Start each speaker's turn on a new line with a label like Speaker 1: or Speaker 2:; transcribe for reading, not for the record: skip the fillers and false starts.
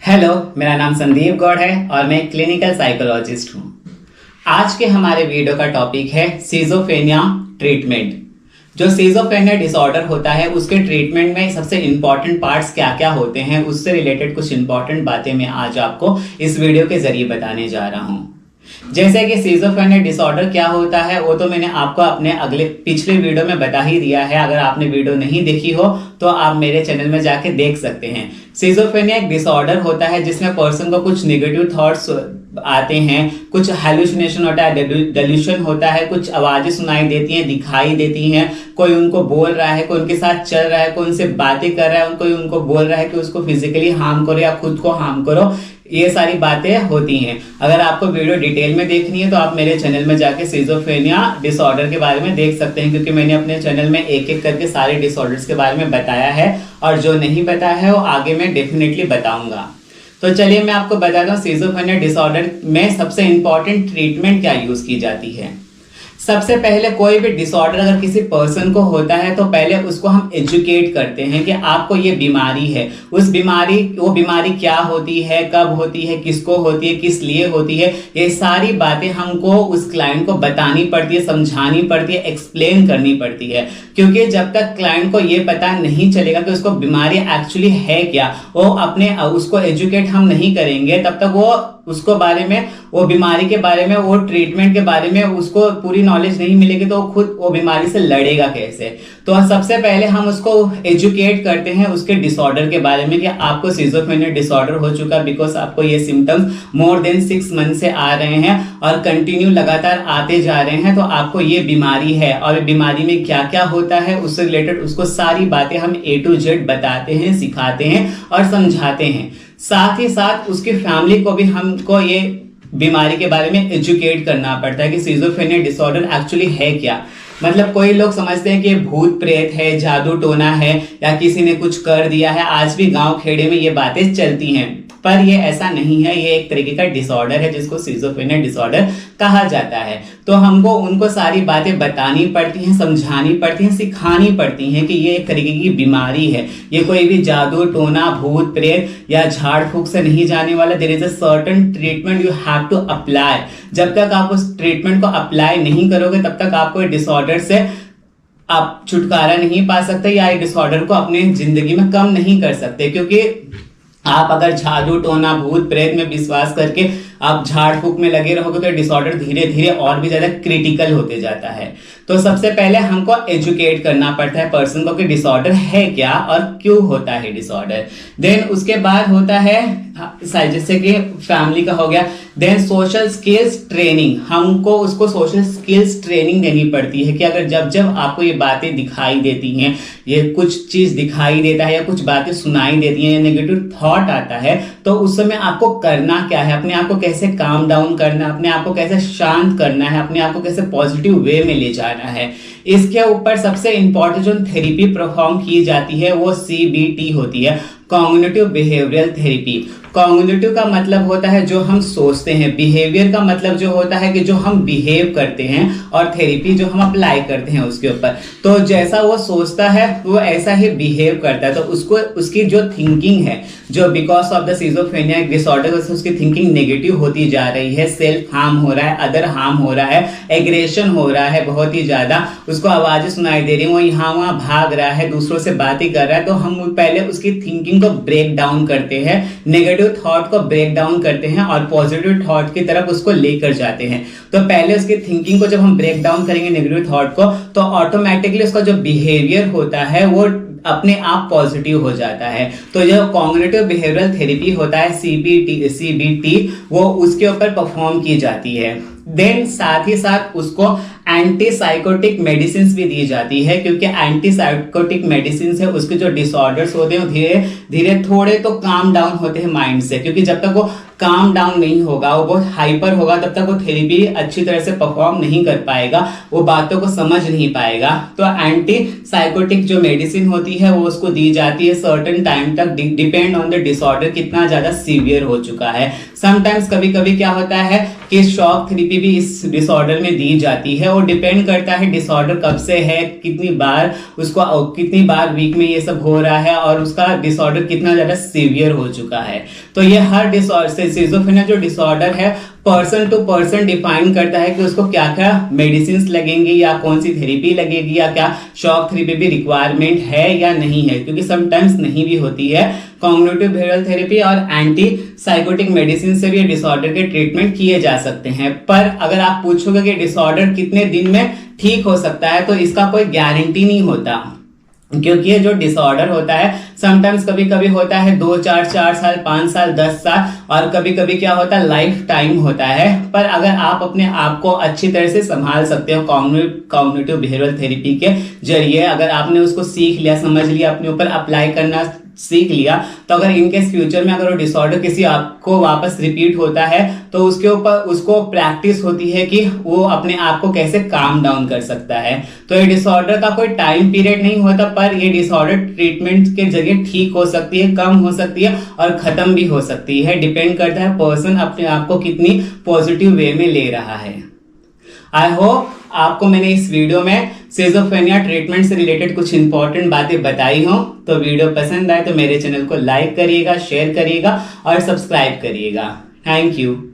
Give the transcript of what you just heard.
Speaker 1: Hello, मेरा नाम संदीप गौड़ है और मैं क्लिनिकल साइकोलॉजिस्ट हूँ। आज के हमारे वीडियो का टॉपिक है सिजोफ्रेनिया ट्रीटमेंट। जो सिजोफ्रेनिया डिसऑर्डर होता है उसके ट्रीटमेंट में सबसे इंपॉर्टेंट पार्ट्स क्या क्या होते हैं, उससे रिलेटेड कुछ इंपॉर्टेंट बातें मैं आज आपको इस वीडियो के जरिए बताने जा रहा हूँ। जैसे कि सिजोफ्रेनिया डिसऑर्डर क्या होता है वो तो मैंने आपको अपने पिछले वीडियो में बता ही दिया है। अगर आपने वीडियो नहीं देखी हो तो आप मेरे चैनल में जाके देख सकते हैं। सिजोफ्रेनिया एक डिसऑर्डर होता है जिसमें पर्सन को कुछ नेगेटिव थॉट्स आते हैं, कुछ हेलुसिनेशन होता है, डेल्यूशन होता है, कुछ आवाजें सुनाई देती हैं, दिखाई देती हैं, कोई उनको बोल रहा है, कोई उनके साथ चल रहा है, कोई उनसे बातें कर रहा है, कोई उनको बोल रहा है कि उसको फिजिकली हार्म करो या खुद को हार्म करो। ये सारी बातें होती हैं। अगर आपको वीडियो डिटेल में देखनी है तो आप मेरे चैनल में जाके सिजोफ्रेनिया डिसऑर्डर के बारे में देख सकते हैं, क्योंकि मैंने अपने चैनल में एक एक करके सारे डिसऑर्डर्स के बारे में बताया है और जो नहीं बताया है वो आगे मैं डेफिनेटली बताऊंगा। तो चलिए मैं आपको बताता हूँ सिजोफ्रेनिया डिसऑर्डर में सबसे इंपॉर्टेंट ट्रीटमेंट क्या यूज की जाती है। सबसे पहले कोई भी डिसऑर्डर अगर किसी पर्सन को होता है तो पहले उसको हम एजुकेट करते हैं कि आपको ये बीमारी है, वो बीमारी क्या होती है, कब होती है, किसको होती है, किस लिए होती है। ये सारी बातें हमको उस क्लाइंट को बतानी पड़ती है, समझानी पड़ती है, एक्सप्लेन करनी पड़ती है। क्योंकि जब तक क्लाइंट को ये पता नहीं चलेगा कि उसको बीमारी एक्चुअली है क्या, उसको एजुकेट हम नहीं करेंगे, तब तक उसको बारे में, वो बीमारी के बारे में, वो ट्रीटमेंट के बारे में उसको पूरी नॉलेज नहीं मिलेगी तो खुद वो बीमारी से लड़ेगा कैसे। तो सबसे पहले हम उसको एजुकेट करते हैं उसके डिसऑर्डर के बारे में कि आपको सिजोफ्रेनिया डिसऑर्डर हो चुका है, बिकॉज आपको ये सिम्टम्स मोर देन 6 मंथ से आ रहे हैं और कंटिन्यू लगातार आते जा रहे हैं, तो आपको ये बीमारी है और बीमारी में क्या क्या होता है उससे रिलेटेड उसको सारी बातें हम A to Z बताते हैं, सिखाते हैं और समझाते हैं। साथ ही साथ उसकी फैमिली को भी हमको ये बीमारी के बारे में एजुकेट करना पड़ता है कि सिजोफ्रेनिया डिसऑर्डर एक्चुअली है क्या। मतलब कोई लोग समझते हैं कि भूत प्रेत है, जादू टोना है या किसी ने कुछ कर दिया है। आज भी गांव खेड़े में ये बातें चलती हैं, पर ये ऐसा नहीं है। ये एक तरीके का डिसऑर्डर है जिसको सिजोफ्रेनिया डिसऑर्डर कहा जाता है। तो हमको उनको सारी बातें बतानी पड़ती हैं, समझानी पड़ती हैं, सिखानी पड़ती हैं कि ये एक तरीके की बीमारी है। ये कोई भी जादू टोना, भूत प्रेत या झाड़ फूक से नहीं जाने वाला। There is a certain treatment you have to apply. जब तक आप उस ट्रीटमेंट को अप्लाई नहीं करोगे तब तक आपको डिसऑर्डर से आप छुटकारा नहीं पा सकते या डिसऑर्डर को अपने जिंदगी में कम नहीं कर सकते। क्योंकि आप अगर जादू टोना भूत प्रेत में विश्वास करके आप झाड़ फूक में लगे रहोगे तो डिसऑर्डर धीरे धीरे और भी ज्यादा क्रिटिकल होते जाता है। तो सबसे पहले हमको एजुकेट करना पड़ता है पर्सन को कि डिसऑर्डर है क्या और क्यों होता है डिसऑर्डर। देन उसके बाद होता है जैसे कि फैमिली का हो गया, देन सोशल स्किल्स ट्रेनिंग। हमको उसको सोशल स्किल्स ट्रेनिंग देनी पड़ती है कि अगर जब आपको ये बातें दिखाई देती हैं, ये कुछ चीज दिखाई देता है या कुछ बातें सुनाई देती हैं या नेगेटिव थॉट आता है, तो उस समय आपको करना क्या है, अपने आप को कैसे काम डाउन करना है, अपने आप को कैसे शांत करना है, अपने आप को कैसे पॉजिटिव वे में ले जाना है। इसके ऊपर सबसे इंपॉर्टेंट जो थेरेपी परफॉर्म की जाती है वो CBT होती है, कॉग्निटिव बिहेवियरल थेरेपी। कॉग्निटिव का मतलब होता है जो हम सोचते हैं, बिहेवियर का मतलब जो होता है कि जो हम बिहेव करते हैं, और थेरेपी जो हम अप्लाई करते हैं उसके ऊपर। तो जैसा वो सोचता है वो ऐसा ही बिहेव करता है। तो उसको उसकी जो थिंकिंग है, जो because of the schizophrenia disorder उसकी थिंकिंग नेगेटिव होती जा रही है, सेल्फ हार्म हो रहा है, अदर हार्म हो रहा है, एग्रेशन हो रहा है बहुत ही ज्यादा, उसको आवाजें सुनाई दे रही है, वो यहाँ वहां भाग रहा है, दूसरों से बातें कर रहा है, तो हम पहले उसकी थिंकिंग को ब्रेक डाउन करते हैं, नेगेटिव थॉट को ब्रेक डाउन करते हैं और पॉजिटिव थॉट की तरफ उसको लेकर जाते हैं। तो पहले उसकी थिंकिंग को जब हम ब्रेक डाउन करेंगे नेगेटिव थॉट को, तो ऑटोमेटिकली उसका जो बिहेवियर होता है वो अपने आप पॉजिटिव हो जाता है। तो जो कॉग्निटिव बिहेवियरल थेरेपी होता है CBT वो उसके ऊपर परफॉर्म की जाती है। देन साथ ही साथ उसको एंटीसाइकोटिक मेडिसिन भी दी जाती है, क्योंकि एंटीसाइकोटिक मेडिसिन से उसके जो डिसऑर्डर्स होते हैं धीरे धीरे थोड़े तो काम डाउन होते हैं माइंड से। क्योंकि जब तक वो काम डाउन नहीं होगा, वो बहुत हाइपर होगा, तब तक वो थेरेपी अच्छी तरह से परफॉर्म नहीं कर पाएगा, वो बातों को समझ नहीं पाएगा। तो एंटीसाइकोटिक जो मेडिसिन होती है वो उसको दी जाती है सर्टेन टाइम तक, डिपेंड ऑन द डिसऑर्डर कितना ज्यादा सीवियर हो चुका है। समटाइम्स कभी कभी क्या होता है कि शॉक थेरेपी भी इस डिसऑर्डर में दी जाती है, वो डिपेंड करता है डिसऑर्डर कब से है, कितनी बार वीक में ये सब हो रहा है और उसका डिसऑर्डर कितना ज्यादा सीवियर हो चुका है। तो ये हर डिसऑर्डर, सिजोफ्रेनिया जो डिसऑर्डर है पर्सन टू पर्सन डिफाइन करता है कि उसको क्या क्या मेडिसिन लगेंगी या कौन सी थेरेपी लगेगी या क्या शॉक थेरेपी भी रिक्वायरमेंट है या नहीं है, क्योंकि समटाइम्स नहीं भी होती है। कॉग्निटिव बिहेवियरल थेरेपी और एंटी साइकोटिक मेडिसिन से भी डिसऑर्डर के ट्रीटमेंट किए जा सकते हैं। पर अगर आप पूछोगे कि डिसऑर्डर कितने दिन में ठीक हो सकता है, तो इसका कोई गारंटी नहीं होता, क्योंकि ये जो डिसऑर्डर होता है समटाइम्स कभी कभी होता है 2-4 साल, 5 साल, 10 साल, और कभी कभी क्या होता है लाइफ टाइम होता है। पर अगर आप अपने आप को अच्छी तरह से संभाल सकते हो कॉग्निटिव बिहेवियरल थेरेपी के जरिए, अगर आपने उसको सीख लिया, समझ लिया, अपने ऊपर अप्लाई करना सीख लिया, तो अगर इनकेस फ्यूचर में अगर वो डिसऑर्डर किसी आपको वापस रिपीट होता है तो उसके ऊपर उसको प्रैक्टिस होती है कि वो अपने आप को कैसे काम डाउन कर सकता है। तो ये डिसऑर्डर का कोई टाइम पीरियड नहीं होता, पर ये डिसऑर्डर ट्रीटमेंट के जरिए ठीक हो सकती है, कम हो सकती है और खत्म भी हो सकती है। डिपेंड करता है पर्सन अपने आप को कितनी पॉजिटिव वे में ले रहा है। आई होप आपको मैंने इस वीडियो में सिजोफ्रेनिया ट्रीटमेंट से रिलेटेड कुछ इंपॉर्टेंट बातें बताई हो। तो वीडियो पसंद आए तो मेरे चैनल को लाइक करिएगा, शेयर करिएगा और सब्सक्राइब करिएगा। Thank you.